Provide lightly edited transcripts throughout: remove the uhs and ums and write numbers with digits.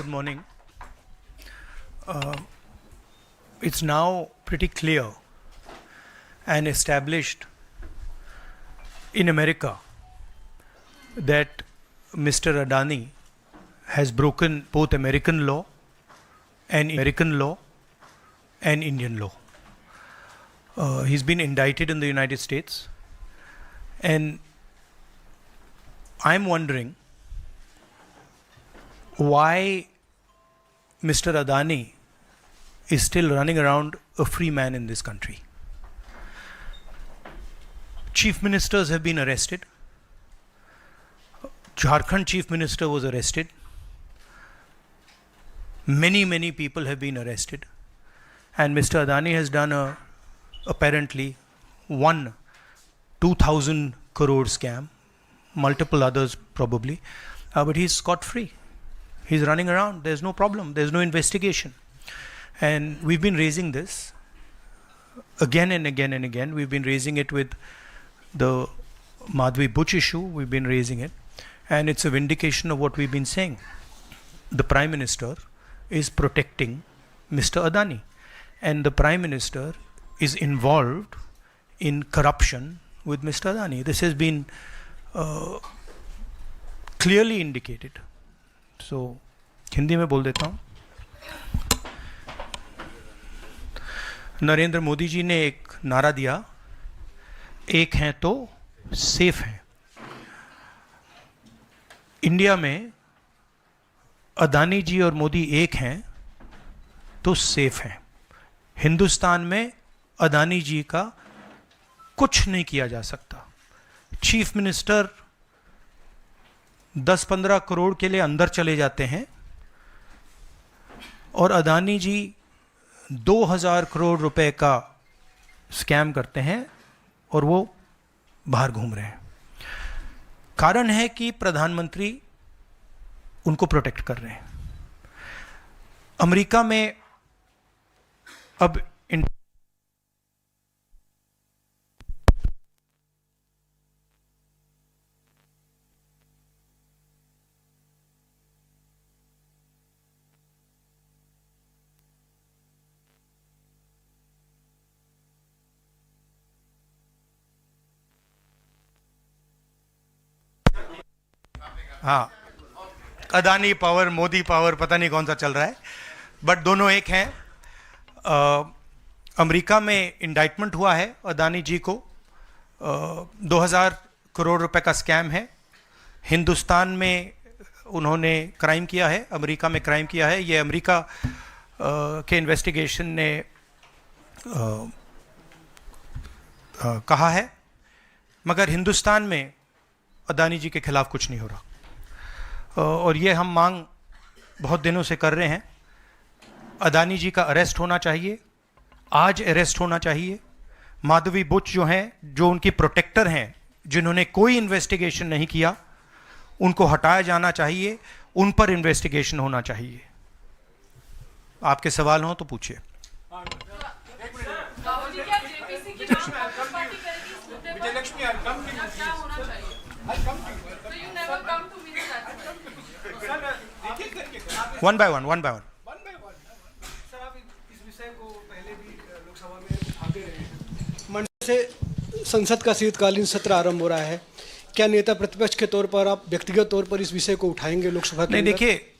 morning. It's now pretty clear and established in America that Mr. Adani has broken both American law and Indian law. He's been indicted in the United States, and I'm wondering why Mr. Adani is still running around a free man in this country. Chief ministers have been arrested. Jharkhand chief minister was arrested. Many people have been arrested. And Mr. Adani has done apparently 2,000 crore scam, multiple others probably, but he's scot-free. He's running around, there's no problem, there's no investigation. And we've been raising this again and again and again. We've been raising it with the Madhvi Buch issue, we've been raising it, and it's a vindication of what we've been saying. The Prime Minister is protecting Mr. Adani, and the Prime Minister is involved in corruption with Mr. Adani. This has been clearly indicated. So, Hindi में बोल देता हूँ. नरेंद्र मोदी जी ने एक नारा दिया, एक हैं तो सेफ हैं. इंडिया में अदानी जी और मोदी एक हैं तो सेफ हैं. हिंदुस्तान में अदानी जी का कुछ नहीं किया जा सकता. चीफ मिनिस्टर 10-15 करोड़ के लिए अंदर चले जाते हैं और अदानी जी 2000 करोड़ रुपए का स्कैम करते हैं और वो बाहर घूम रहे हैं. कारण है कि प्रधानमंत्री उनको प्रोटेक्ट कर रहे हैं. अमेरिका में अब हाँ, अदानी पावर, मोदी पावर, पता नहीं कौन सा चल रहा है, बट दोनों एक हैं. अमेरिका में इंडाइटमेंट हुआ है अदानी जी को. 2000 करोड़ रुपए का स्कैम है. हिंदुस्तान में उन्होंने क्राइम किया है, अमेरिका में क्राइम किया है. ये अमेरिका के इन्वेस्टिगेशन ने कहा है, मगर हिंदुस्तान में अदानी जी के खिलाफ कुछ नहीं हो रहा. और ये हम मांग बहुत दिनों से कर रहे हैं. अदानी जी का अरेस्ट होना चाहिए, आज अरेस्ट होना चाहिए. माधवी बुच जो हैं, जो उनकी प्रोटेक्टर हैं, जिन्होंने कोई इन्वेस्टिगेशन नहीं किया, उनको हटाया जाना चाहिए. उन पर इन्वेस्टिगेशन होना चाहिए. आपके सवाल हो तो पूछिए. One by one. सर, आप इस विषय को पहले भी लोकसभा में उठाते रहे हैं. मंडल से संसद का शीतकालीन सत्र आरंभ हो रहा है. क्या नेता प्रतिपक्ष के तौर पर आप व्यक्तिगत तौर पर इस विषय को उठाएंगे लोकसभा के? नहीं, देखिए,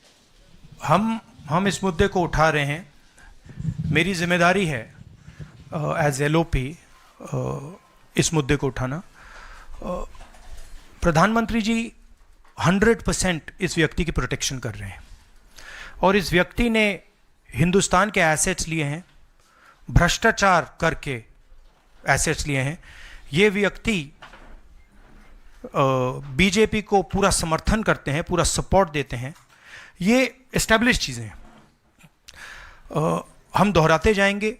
हम इस मुद्दे को उठा रहे हैं. मेरी जिम्मेदारी है एज एलओपी इस मुद्दे को उठाना. प्रधानमंत्री जी 100% इस व्यक्ति की प्रोटेक्शन कर रहे हैं, और इस व्यक्ति ने हिंदुस्तान के एसेट्स लिए हैं, भ्रष्टाचार करके एसेट्स लिए हैं. ये व्यक्ति बीजेपी को पूरा समर्थन करते हैं, पूरा सपोर्ट देते हैं. ये एस्टैब्लिश चीज़ें हैं. हम दोहराते जाएंगे.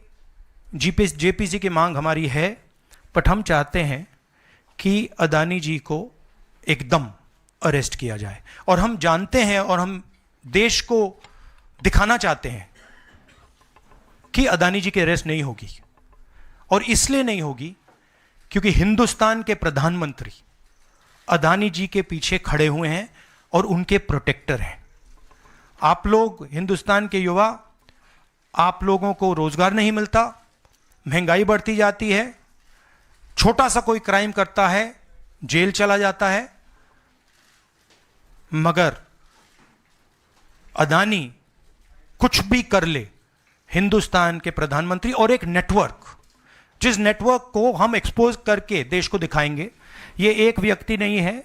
जेपीसी की मांग हमारी है, बट हम चाहते हैं कि अदानी जी को एकदम अरेस्ट किया जाए. और हम जानते हैं और हम देश को दिखाना चाहते हैं कि अदानी जी की अरेस्ट नहीं होगी. और इसलिए नहीं होगी क्योंकि हिंदुस्तान के प्रधानमंत्री अदानी जी के पीछे खड़े हुए हैं और उनके प्रोटेक्टर हैं. आप लोग हिंदुस्तान के युवा, आप लोगों को रोजगार नहीं मिलता, महंगाई बढ़ती जाती है, छोटा सा कोई क्राइम करता है जेल चला जाता है, मगर अदानी कुछ भी कर ले, हिंदुस्तान के प्रधानमंत्री और एक नेटवर्क, जिस नेटवर्क को हम एक्सपोज करके देश को दिखाएंगे, ये एक व्यक्ति नहीं है,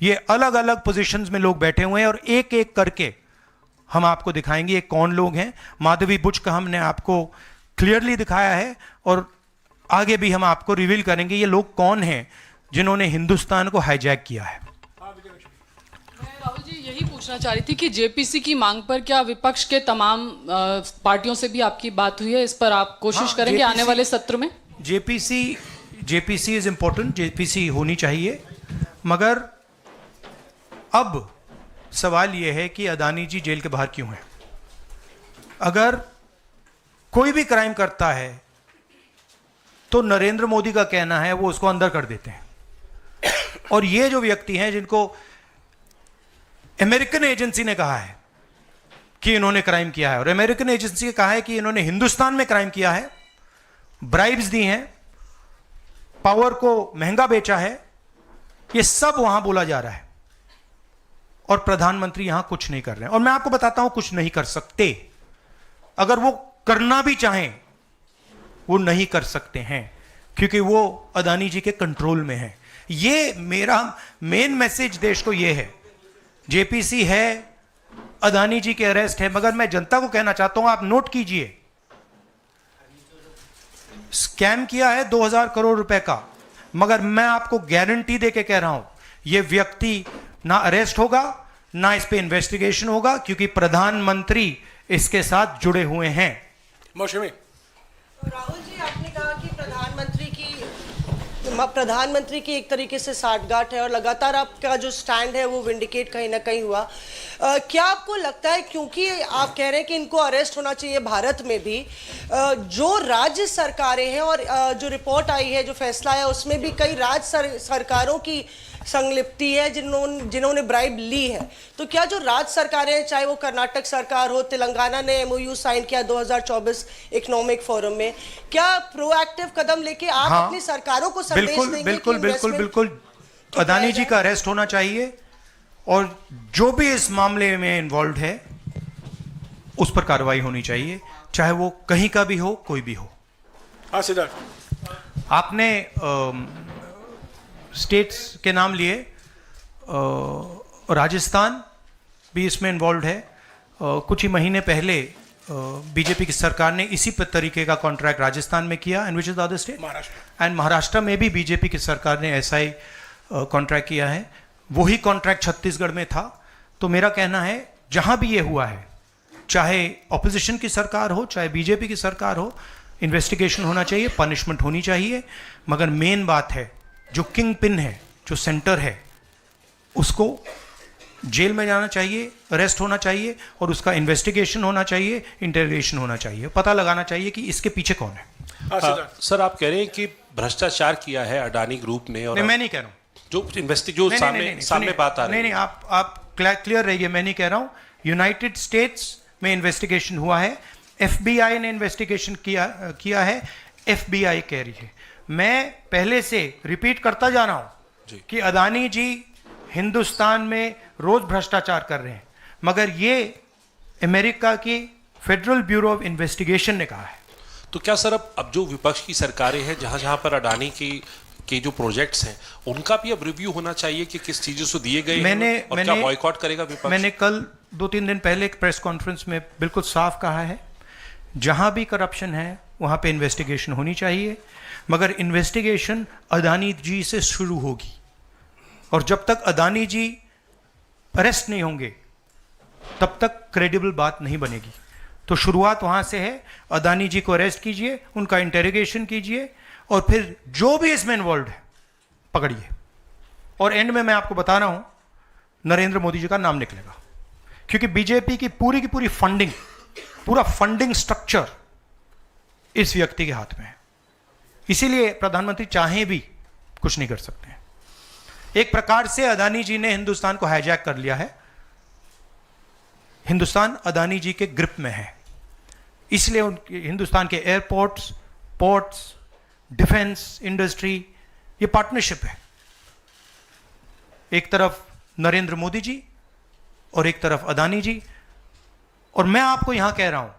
ये अलग अलग पोजीशंस में लोग बैठे हुए हैं और एक एक करके हम आपको दिखाएंगे ये कौन लोग हैं। माधवी बुच का हमने आपको क्लियरली दिखाया है और आगे भी हम आपको रिवील करेंगे ये लोग कौन हैं जिन्होंने हिंदुस्तान को हाईजैक किया है। मैं राहुल जी यही पूछना चाह रही थी कि जेपीसी की मांग पर क्या विपक्ष के तमाम पार्टियों से भी आपकी बात हुई है? इस पर आप कोशिश करेंगे आने वाले सत्र में? जेपीसी इज इंपॉर्टेंट, जेपीसी होनी चाहिए, मगर अब सवाल यह है कि अदानी जी जेल के बाहर क्यों हैं? अगर कोई भी क्राइम करता है तो नरेंद्र मोदी का कहना है वो उसको अंदर कर देते हैं, और ये जो व्यक्ति हैं जिनको अमेरिकन एजेंसी ने कहा है कि इन्होंने क्राइम किया है, और अमेरिकन एजेंसी ने कहा है कि इन्होंने हिंदुस्तान में क्राइम किया है, ब्राइब्स दी हैं, पावर को महंगा बेचा है, ये सब वहां बोला जा रहा है और प्रधानमंत्री यहां कुछ नहीं कर रहे हैं। और मैं आपको बताता हूं कुछ नहीं कर सकते, अगर वो करना भी चाहें वो नहीं कर सकते हैं क्योंकि वो अदानी जी के कंट्रोल में है। ये मेरा मेन मैसेज देश को ये है, जेपीसी है, अदानी जी के अरेस्ट है, मगर मैं जनता को कहना चाहता हूं आप नोट कीजिए, स्कैम किया है 2000 करोड़ रुपए का, मगर मैं आपको गारंटी देके कह रहा हूं यह व्यक्ति ना अरेस्ट होगा ना इस पे इन्वेस्टिगेशन होगा क्योंकि प्रधानमंत्री इसके साथ जुड़े हुए हैं। मौसमी राहुल जी, आपने कहा कि प्रधानमंत्री की एक तरीके से साठगांठ है और लगातार आपका जो स्टैंड है वो विंडिकेट कहीं ना कहीं हुआ। क्या आपको लगता है, क्योंकि आप कह रहे हैं कि इनको अरेस्ट होना चाहिए भारत में भी, जो राज्य सरकारें हैं और जो रिपोर्ट आई है, जो फैसला है, उसमें भी कई राज्य सरकारों की संलिप्ति है जिन्होंने ब्राइब ली है, तो क्या जो राज्य सरकारें हैं, चाहे वो कर्नाटक सरकार हो, तेलंगाना ने MOU साइन किया 2024 इकोनॉमिक फोरम में, क्या प्रोएक्टिव कदम लेके आप अपनी सरकारों को संदेश देंगे? बिल्कुल बिल्कुल बिल्कुल अदानी जी का अरेस्ट होना चाहिए और जो भी इस मामले में इन्वॉल्व है उस पर कार्रवाई होनी चाहिए, चाहे वो कहीं का भी हो, कोई भी हो। हाँ सिद्धार्थ, आपने स्टेट्स के नाम लिए, राजस्थान भी इसमें इन्वॉल्व है। कुछ ही महीने पहले बीजेपी की सरकार ने इसी तरीके का कॉन्ट्रैक्ट राजस्थान में किया, and which is the other state, Maharashtra, and Maharashtra में भी बीजेपी की सरकार ने ऐसा ही कॉन्ट्रैक्ट किया है। वही कॉन्ट्रैक्ट छत्तीसगढ़ में था। तो मेरा कहना है जहां भी ये हुआ है, चाहे ऑपोजिशन की सरकार हो चाहे बीजेपी की सरकार हो, इन्वेस्टिगेशन होना चाहिए, पनिशमेंट होनी चाहिए, मगर मेन बात है जो किंग पिन है, जो सेंटर है, उसको जेल में जाना चाहिए, अरेस्ट होना चाहिए और उसका इन्वेस्टिगेशन होना चाहिए, इंटरोगेशन होना चाहिए, पता लगाना चाहिए कि इसके पीछे कौन है। हाँ सिद्धार्थ, सर आप कह रहे हैं कि भ्रष्टाचार किया है अडानी ग्रुप ने, और नहीं, मैं नहीं कह रहा हूं, जो सामने बात आ रही है। नहीं, आप क्लियर रहिए, मैं नहीं कह रहा हूं। यूनाइटेड स्टेट्स में इन्वेस्टिगेशन हुआ है, FBI ने इन्वेस्टिगेशन किया है, FBI कह रही है। मैं पहले से रिपीट करता जा रहा हूं कि अदानी जी हिंदुस्तान में रोज भ्रष्टाचार कर रहे हैं, मगर ये अमेरिका की फेडरल ब्यूरो ऑफ इन्वेस्टिगेशन ने कहा है। तो क्या सर अब जो विपक्ष की सरकारें हैं, जहां जहां पर अडानी के जो प्रोजेक्ट्स हैं, उनका भी अब रिव्यू होना चाहिए कि किस चीजों से दिए गए हैं और क्या बॉयकॉट करेगा विपक्ष? मैंने कल 2-3 दिन पहले एक प्रेस कॉन्फ्रेंस में बिल्कुल साफ कहा है, जहां भी करप्शन है वहां पे इन्वेस्टिगेशन होनी चाहिए, मगर इन्वेस्टिगेशन अदानी जी से शुरू होगी, और जब तक अदानी जी अरेस्ट नहीं होंगे तब तक क्रेडिबल बात नहीं बनेगी। तो शुरुआत वहां से है, अदानी जी को अरेस्ट कीजिए, उनका इंटेरोगेशन कीजिए, और फिर जो भी इसमें इन्वॉल्व है पकड़िए, और एंड में मैं आपको बता रहा हूं नरेंद्र मोदी जी का नाम निकलेगा, क्योंकि बीजेपी की पूरी फंडिंग, पूरा फंडिंग स्ट्रक्चर इस व्यक्ति के हाथ में है। इसीलिए प्रधानमंत्री चाहे भी कुछ नहीं कर सकते हैं। एक प्रकार से अदानी जी ने हिंदुस्तान को हाईजैक कर लिया है। हिंदुस्तान अदानी जी के ग्रिप में है, इसलिए हिंदुस्तान के एयरपोर्ट्स, पोर्ट्स, डिफेंस इंडस्ट्री, ये पार्टनरशिप है। एक तरफ नरेंद्र मोदी जी और एक तरफ अदानी जी। और मैं आपको यहां कह रहा हूं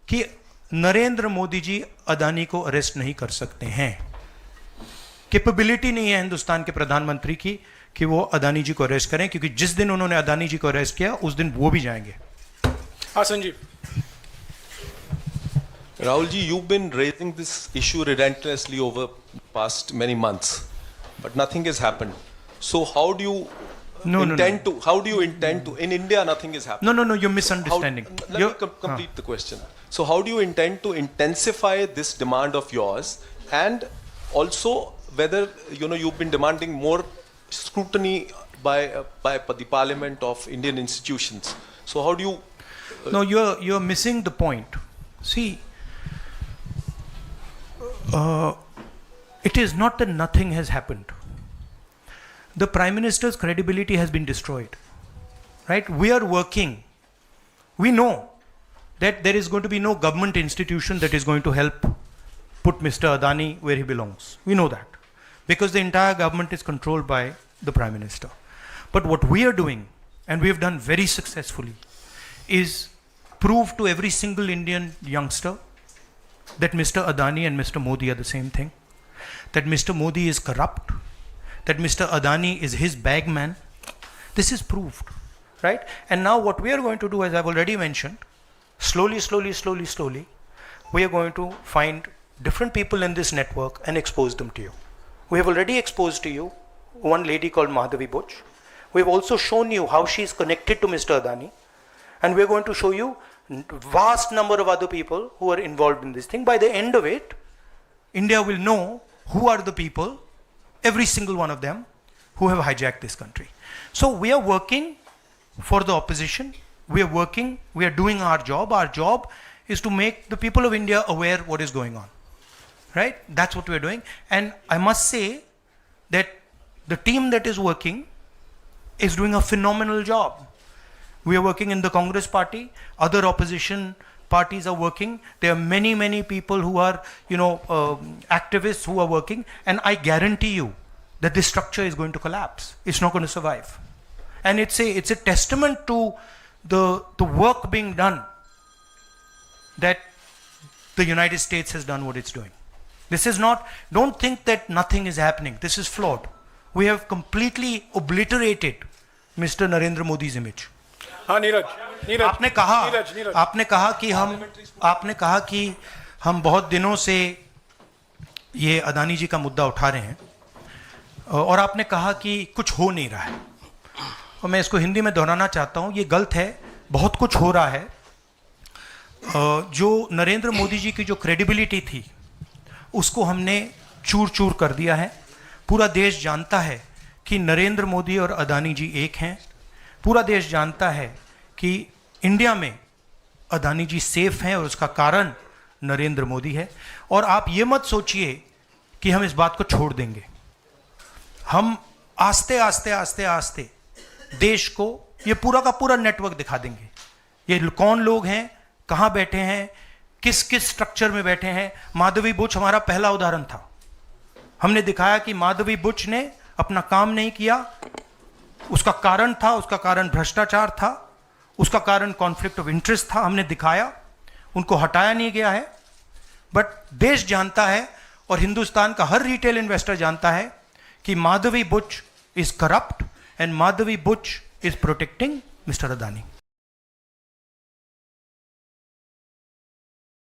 कि नरेंद्र मोदी जी अदानी को अरेस्ट नहीं कर सकते हैं। कैपेबिलिटी नहीं है हिंदुस्तान के प्रधानमंत्री की कि वो अदानी जी को अरेस्ट करें, क्योंकि जिस दिन उन्होंने अदानी जी को अरेस्ट किया उस दिन वो भी जाएंगे। हाँ Sanjeev. Rahul ji, you've been raising this issue relentlessly over past many months, but nothing has happened. So how do you intend to? How do you intend to? In India, nothing is happening. No, you're misunderstanding. Let me complete the question. So how do you intend to intensify this demand of yours, and also whether you've been demanding more scrutiny by the Parliament of Indian institutions? So how do you? No, you're missing the point. See. It is not that nothing has happened. The Prime Minister's credibility has been destroyed. Right? We are working. We know that there is going to be no government institution that is going to help put Mr. Adani where he belongs. We know that. Because the entire government is controlled by the Prime Minister. But what we are doing, and we have done very successfully, is prove to every single Indian youngster that Mr. Adani and Mr. Modi are the same thing, that Mr. Modi is corrupt, that Mr. Adani is his bag man. This is proved, right? And now what we are going to do, as I've already mentioned, slowly, we are going to find different people in this network and expose them to you. We have already exposed to you one lady called Madhavi Butch. We have also shown you how she is connected to Mr. Adani, and we are going to show you vast number of other people who are involved in this thing. By the end of it, India will know who are the people, every single one of them, who have hijacked this country. So we are working for the opposition. We are working, we are doing our job. Our job is to make the people of India aware what is going on. Right? That's what we are doing. And I must say that the team that is working is doing a phenomenal job. We are working in the Congress party, other opposition parties are working. There are many people who are, activists who are working, and I guarantee you that this structure is going to collapse. It's not going to survive. And it's a testament to the work being done that the United States has done what it's doing. This is not, don't think that nothing is happening. This is flawed. We have completely obliterated Mr. Narendra Modi's image. हाँ नीरज। आपने कहा कि हम बहुत दिनों से ये अदानी जी का मुद्दा उठा रहे हैं, और आपने कहा कि कुछ हो नहीं रहा है, और मैं इसको हिंदी में दोहराना चाहता हूँ, ये गलत है। बहुत कुछ हो रहा है। जो नरेंद्र मोदी जी की जो क्रेडिबिलिटी थी उसको हमने चूर चूर कर दिया है। पूरा देश जानता है कि नरेंद्र मोदी और अदानी जी एक हैं। पूरा देश जानता है कि इंडिया में अदानी जी सेफ हैं, और उसका कारण नरेंद्र मोदी है। और आप ये मत सोचिए कि हम इस बात को छोड़ देंगे। हम आस्ते आस्ते देश को ये पूरा का पूरा नेटवर्क दिखा देंगे। ये कौन लोग हैं, कहाँ बैठे हैं, किस किस स्ट्रक्चर में बैठे हैं। माधवी बुच हमारा पहला उदाहरण था। हमने दिखाया कि माधवी बुच ने अपना काम नहीं किया, उसका कारण भ्रष्टाचार था, उसका कारण कॉन्फ्लिक्ट ऑफ इंटरेस्ट था। हमने दिखाया, उनको हटाया नहीं गया है। बट देश जानता है और हिंदुस्तान का हर रिटेल इन्वेस्टर जानता है कि Madhavi Buch is corrupt and Madhavi Buch is protecting mister Adani.